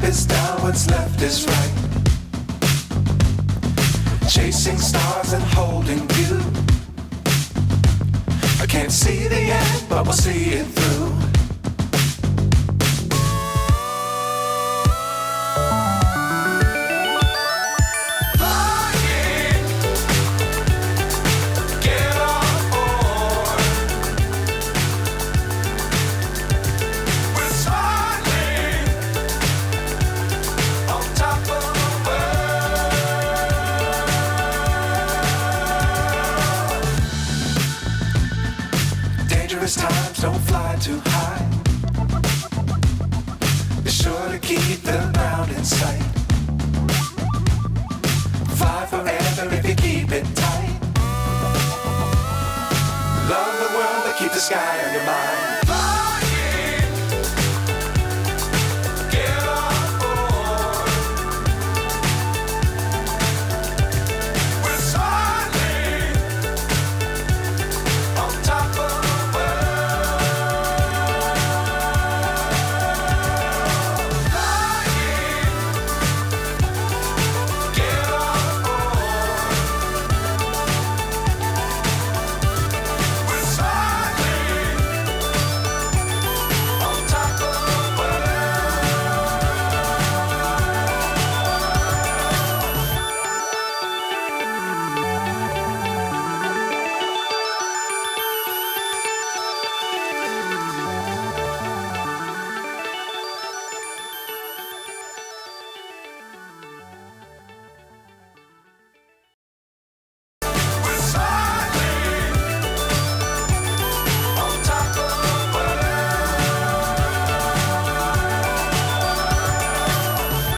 is down, what's left is right. Chasing stars and holding you. I can't see the end, but we'll see it through. Times don't fly too high. Be sure to keep the ground in sight. Fly forever if you keep it tight. Love the world, but keep the sky on your mind.